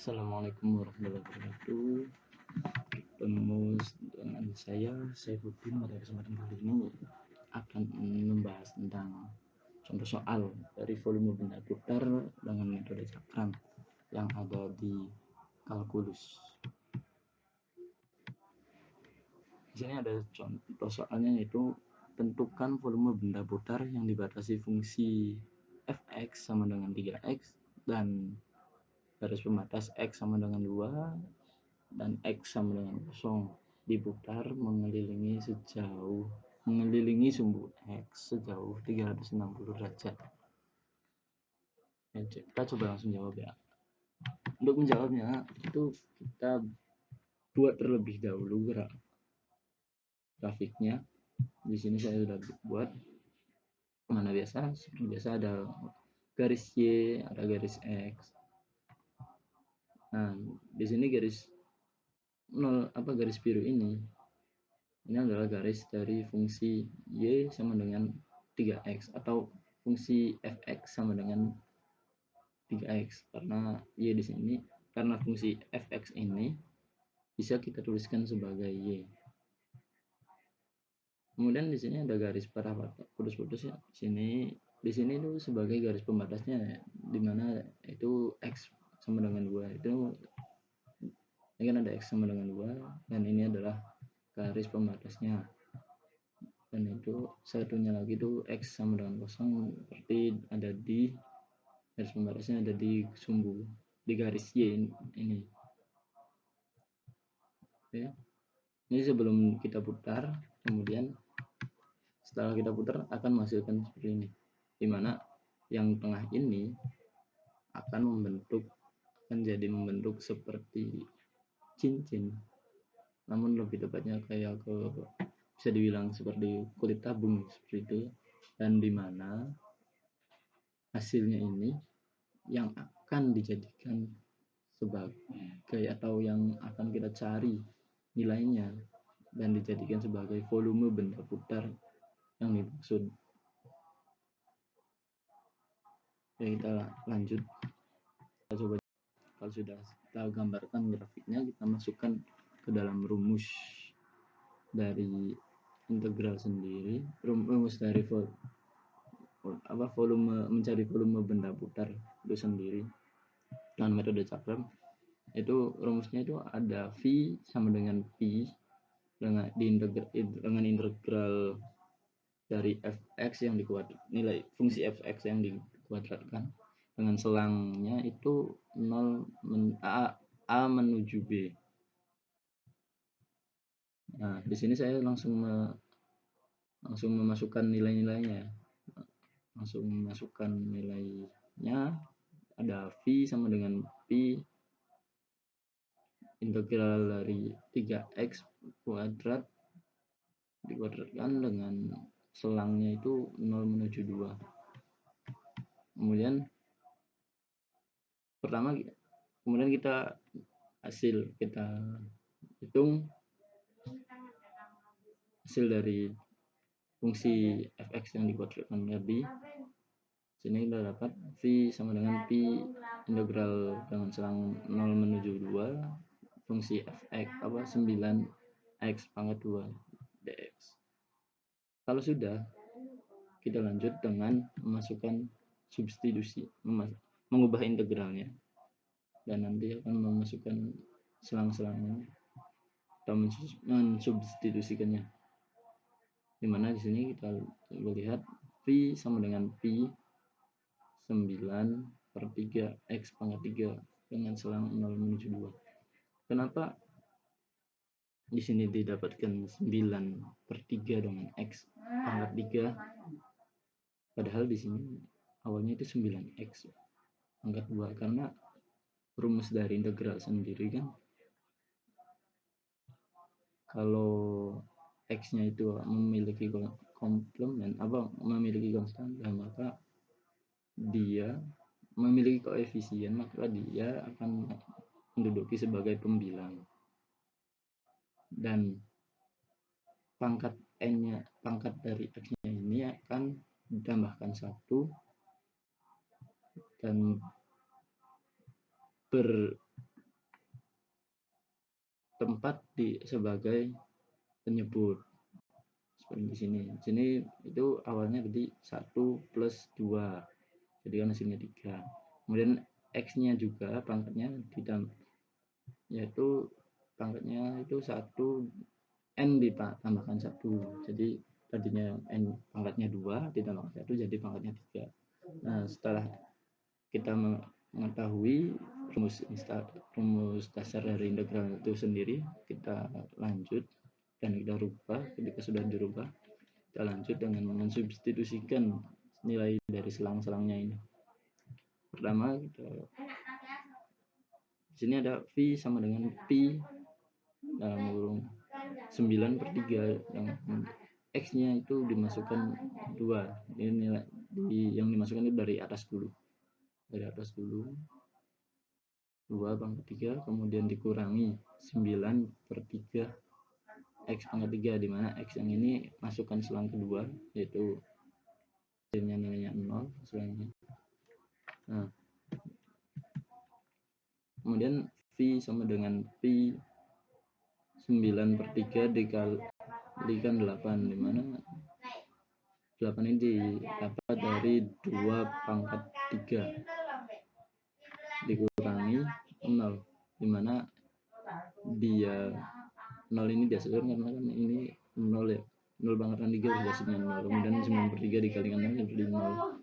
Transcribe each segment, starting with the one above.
Assalamualaikum warahmatullahi wabarakatuh. Ketemu dengan saya Saifuddin. Pada kesempatan kali ini akan membahas tentang contoh soal dari volume benda putar dengan metode cakram yang ada di kalkulus. Di sini ada contoh soalnya, yaitu tentukan volume benda putar yang dibatasi fungsi fx sama dengan 3x dan garis pembatas x sama dengan 2 dan x sama dengan 0 diputar mengelilingi sumbu x sejauh 360 derajat. Kita coba langsung jawab ya. Untuk menjawabnya itu kita buat terlebih dahulu grafiknya. Di sini saya sudah buat. Seperti biasa ada garis Y, ada garis X. Nah, di sini garis biru ini adalah garis dari fungsi Y sama dengan 3x atau fungsi fx sama dengan 3x, karena Y di sini, karena fungsi fx ini bisa kita tuliskan sebagai Y. Kemudian di sini ada garis putus-putus ya. Di sini itu sebagai garis pembatasnya, di mana itu x sama dengan 2. Ini kan ada x sama dengan 2 dan ini adalah garis pembatasnya. Dan itu satunya lagi itu x sama dengan 0, seperti ada di garis pembatasnya, ada di sumbu di garis Y ini. Oke. Ini sebelum kita putar, kemudian setelah kita putar akan menghasilkan seperti ini, dimana yang tengah ini akan membentuk seperti cincin, namun lebih tepatnya kayak bisa dibilang seperti kulit tabung seperti itu, dan dimana hasilnya ini yang akan dijadikan sebagai atau yang akan kita cari nilainya dan dijadikan sebagai volume benda putar yang dimaksud. Ya, kita lanjut. Kita coba, kalau sudah kita gambarkan grafiknya, kita masukkan ke dalam rumus dari integral sendiri, rumus dari volume, mencari volume benda putar itu sendiri dengan metode cakram. Itu rumusnya itu ada V sama dengan P dengan integral dari fx yang nilai fungsi fx yang dikuadratkan dengan selangnya itu 0 a menuju b. Nah, di sini saya langsung memasukkan nilainya. Langsung memasukkan nilainya, ada V sama dengan P integral dari 3x kuadrat dikuadratkan dengan selangnya itu 0 menuju 2. Kemudian kita hitung hasil dari fungsi fx yang dikuadratkan tadi. Sini kita dapat V sama dengan P integral dengan selang 0 menuju 2 fungsi fx 9x pangkat 2 dx. Kalau sudah, kita lanjut dengan memasukkan substitusi, mengubah integralnya, dan nanti akan memasukkan selang-selangnya atau mensubstitusikannya, dimana di sini kita melihat V sama dengan P 9/3 x pangkat 3 dengan selang 0 menuju 2. Kenapa di sini didapatkan 9/3 dengan x pangkat 3, padahal di sini awalnya itu 9x pangkat 2? Karena rumus dari integral sendiri kan, kalau x-nya itu memiliki komplement memiliki konstan, maka dia memiliki koefisien, maka dia akan menduduki sebagai pembilang, dan pangkat dari x-nya ini akan ditambahkan 1 dan tempat sebagai penyebut. Seperti di sini. Di sini itu awalnya berarti 1 plus 2. Jadi kan hasilnya 3. Kemudian X-nya juga pangkatnya yaitu pangkatnya itu 1, N ditambahkan 1. Jadi tadinya N pangkatnya 2 ditambahkan 1 jadi pangkatnya 3. Nah, setelah kita mengetahui rumus dasar dari integral itu sendiri, kita lanjut dan kita rubah. Ketika sudah dirubah, kita lanjut dengan mensubstitusikan nilai dari selang-selangnya ini. Pertama, di sini ada V sama dengan Pi dalam kurung 9/3 X-nya itu dimasukkan 2. Ini nilai yang dimasukkan itu dari atas dulu. 2/3 kemudian dikurangi 9/3 X pangkat 3, di mana X yang ini masukkan selang kedua, yaitu hasilnya nilainya 0 selangnya. Nah, kemudian V sama dengan Pi 9/3 dikalikan 8, di mana 8 ini didapat dari 2/3 dikurangi 0, di mana dia 0 ini dihasilkan karena kan ini 0 ya, 0 pangkatan 3 hasilnya 0, kemudian 9/3 dikalikan 0 jadi 0.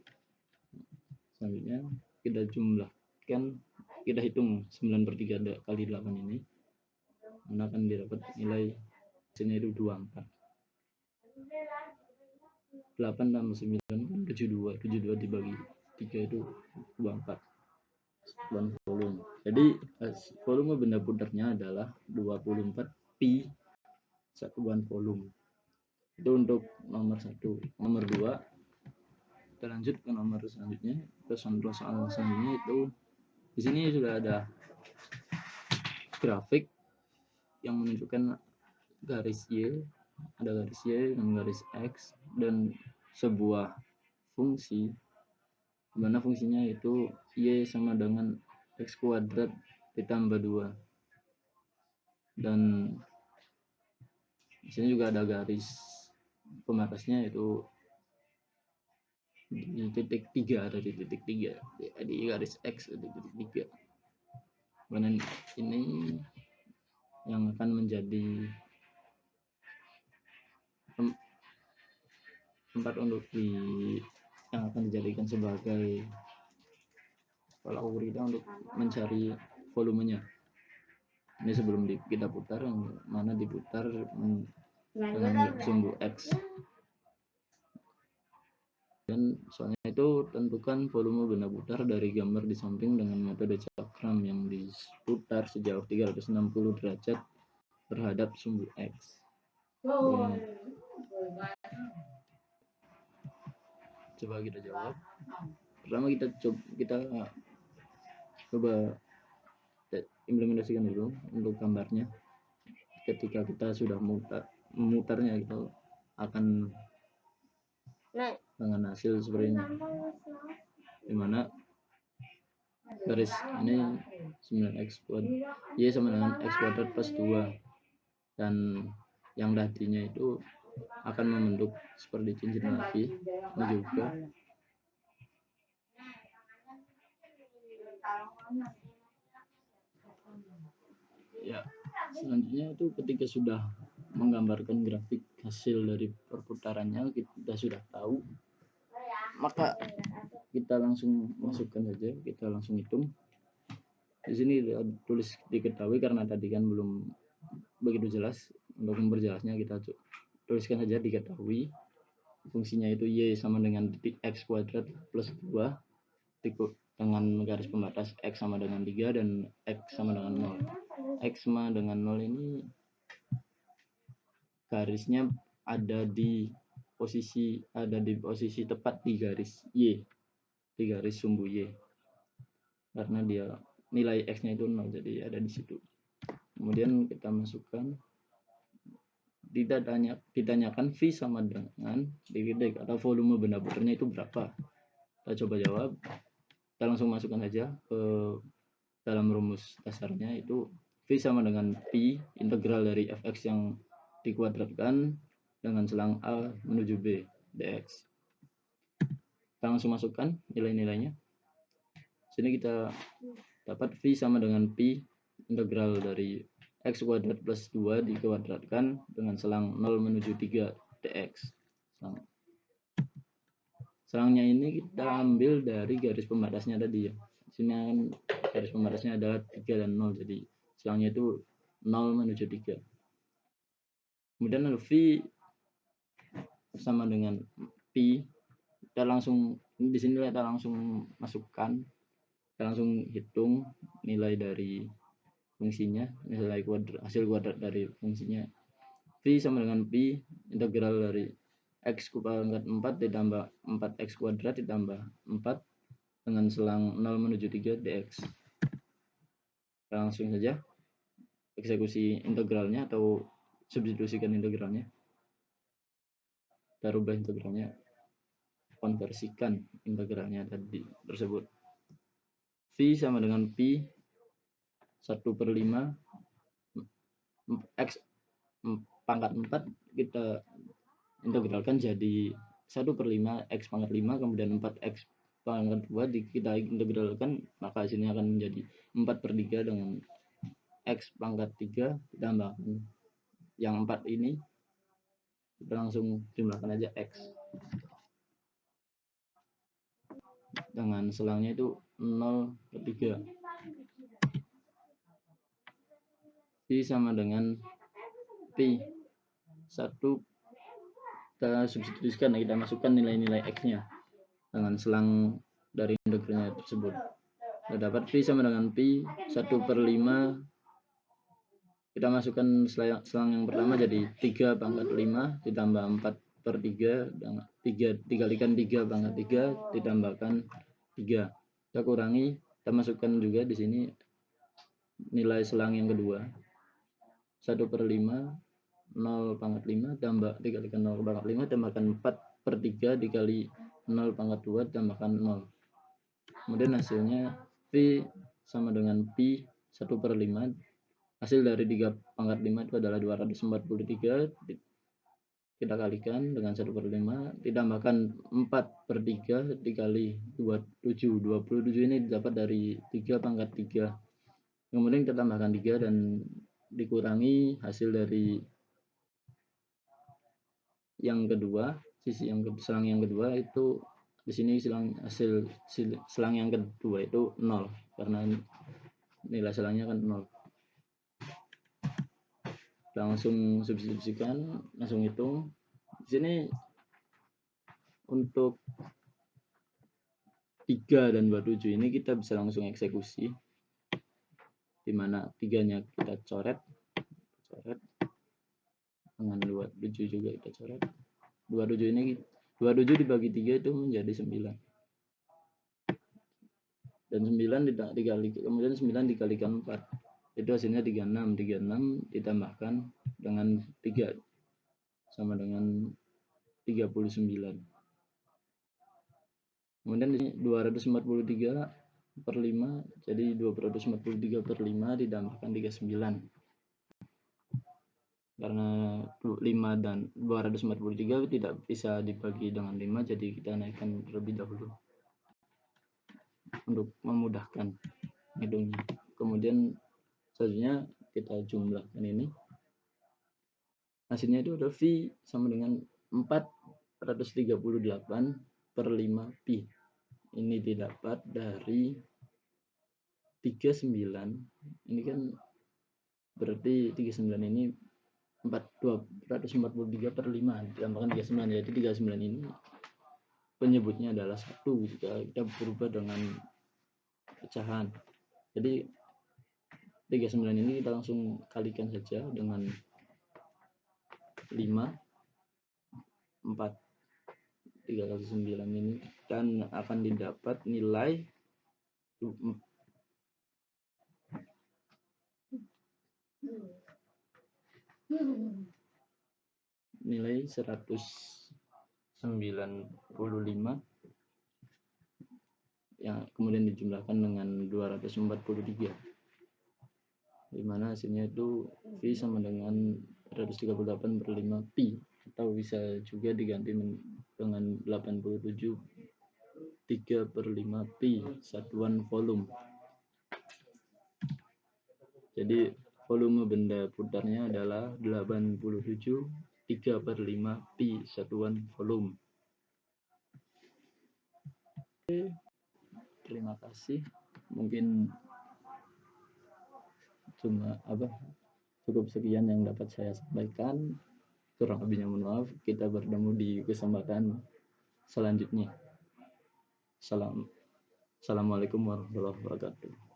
Selanjutnya kita jumlahkan, kita hitung 9/3 kali 8 ini, mana akan didapat nilai hasilnya itu 24. 8 tambah 9 kan 72, 72 dibagi 3 itu 24 volume. Jadi volume benda putarnya adalah 24 pi satuan volume. Itu untuk nomor 1. Nomor 2, kita lanjut ke nomor selanjutnya. Soal selanjutnya itu di sini sudah ada grafik yang menunjukkan garis Y, ada garis Y dan garis X, dan sebuah fungsi di mana fungsinya itu Y sama dengan X kuadrat ditambah 2. Dan di sini juga ada garis pembatasnya, yaitu di titik 3, ada di titik 3 di garis X di titik 3. Dan ini yang akan menjadi tempat untuk yang akan dijadikan sebagai tolak ukur kita untuk mencari volumenya. Ini sebelum kita putar, yang mana diputar dengan sumbu X. Dan soalnya itu tentukan volume benda putar dari gambar di samping dengan metode cakram yang diputar sejauh 360 derajat terhadap sumbu X. Coba kita jawab. Pertama kita coba implementasikan dulu untuk gambarnya. Ketika kita sudah memutarnya, itu akan dengan hasil seperti ini, dimana garis ini 9x kuadrat Y sama dengan X kuadrat plus 2, dan yang tadinya itu akan membentuk seperti cincin lagi. Ini juga ya. Selanjutnya itu ketika sudah menggambarkan grafik hasil dari perputarannya, kita sudah tahu, maka kita langsung masukkan saja, kita langsung hitung. Di sini tulis diketahui karena tadi kan belum begitu jelas. Untuk memperjelasnya kita tuliskan saja diketahui. Fungsinya itu Y sama dengan titik X kuadrat plus 2 dengan garis pembatas X sama dengan 3 dan X sama dengan 0. X sama dengan 0 ini garisnya ada di posisi tepat di garis Y, di garis sumbu Y, karena dia nilai X-nya itu 0, jadi ada di situ. Kemudian kita masukkan, ditanyakan V sama dengan titik atau volume benda putarnya itu berapa. Kita coba jawab. Kita langsung masukkan saja ke dalam rumus dasarnya, itu sama dengan Pi integral dari fx yang dikuadratkan dengan selang A menuju B dx. Kita langsung masukkan nilai-nilainya. Sini kita dapat V sama dengan Pi integral dari x kuadrat plus 2 dikuadratkan dengan selang 0 menuju 3 dx. Selangnya ini kita ambil dari garis pembatasnya tadi ya. Sini kan garis pembatasnya adalah 3 dan 0, jadi selangnya itu 0 menuju 3. Kemudian V sama dengan Pi, kita langsung di sini kita langsung masukkan, kita langsung hitung nilai dari fungsinya, nilai hasil kuadrat dari fungsinya. V sama dengan Pi integral dari x pangkat 4 ditambah 4x kuadrat ditambah 4 dengan selang 0 menuju 3 dx. Kita langsung saja eksekusi integralnya atau substitusikan integralnya. Kita rubah integralnya, konversikan integralnya tadi tersebut. V sama dengan Pi 1/5 x pangkat 4 kita integralkan jadi 1/5 x pangkat 5, kemudian 4x pangkat 2 kita integralkan, maka hasilnya akan menjadi 4/3 dengan x pangkat 3 ditambahkan yang 4 ini, kita langsung jumlahkan aja x dengan selangnya itu 0/3. V sama dengan Pi 1, kita substitusikan, kita masukkan nilai-nilai x-nya dengan selang dari integralnya tersebut. Kita dapat V sama dengan Pi 1/5, kita masukkan selang yang pertama jadi 3 pangkat 5 ditambah 4/3 dengan 3 dikalikan 3 pangkat 3 ditambahkan 3. Kita kurangi, kita masukkan juga di sini nilai selang yang kedua 1/5 0 pangkat 5 tambah dikalikan 0 pangkat 5 tambahkan 4/3 dikali 0 pangkat 2 tambahkan 0. Kemudian hasilnya V sama dengan Pi 1/5. Hasil dari 3 pangkat 5 itu adalah 243. Kita kalikan dengan 1/5 ditambahkan 4/3 dikali 27. 27 ini didapat dari 3 pangkat 3. Kemudian kita tambahkan 3 dan dikurangi hasil dari yang kedua, sisi yang selang yang kedua itu di sini selang yang kedua itu 0 karena nilai selangnya kan 0. Langsung substitusikan, langsung hitung. Di sini untuk 3 dan 27 ini kita bisa langsung eksekusi, dimana 3-nya kita coret dengan 27 juga kita coret. 27 ini 27 dibagi 3 itu menjadi 9. Dan 9 dikali, kemudian 9 dikalikan 4. Itu hasilnya 36. 36 ditambahkan dengan 3 sama dengan 39. Kemudian di 243/5 jadi 243/5 ditambahkan 39. Karena 5 dan 243 tidak bisa dibagi dengan 5, jadi kita naikkan terlebih dahulu untuk memudahkan hitungnya. Kemudian selanjutnya kita jumlahkan ini. Hasilnya itu adalah V sama dengan 438/5 pi. Ini didapat dari 39. Ini kan berarti 39 ini 243/5 ditambahkan 39, jadi 39 ini penyebutnya adalah 1 jika kita berubah dengan pecahan. Jadi 39 ini kita langsung kalikan saja dengan 5, 4, 3 kali 9 ini, dan akan didapat nilai 195 yang kemudian dijumlahkan dengan 243. dimana hasilnya itu V sama dengan 438/5 pi, atau bisa juga diganti dengan 87 3/5 pi satuan volume. Jadi volume benda putarnya adalah 87 3/5 pi satuan volume. Terima kasih. Mungkin cukup sekian yang dapat saya sampaikan. Kurang lebihnya mohon maaf. Kita bertemu di kesempatan selanjutnya. Assalamualaikum warahmatullahi wabarakatuh.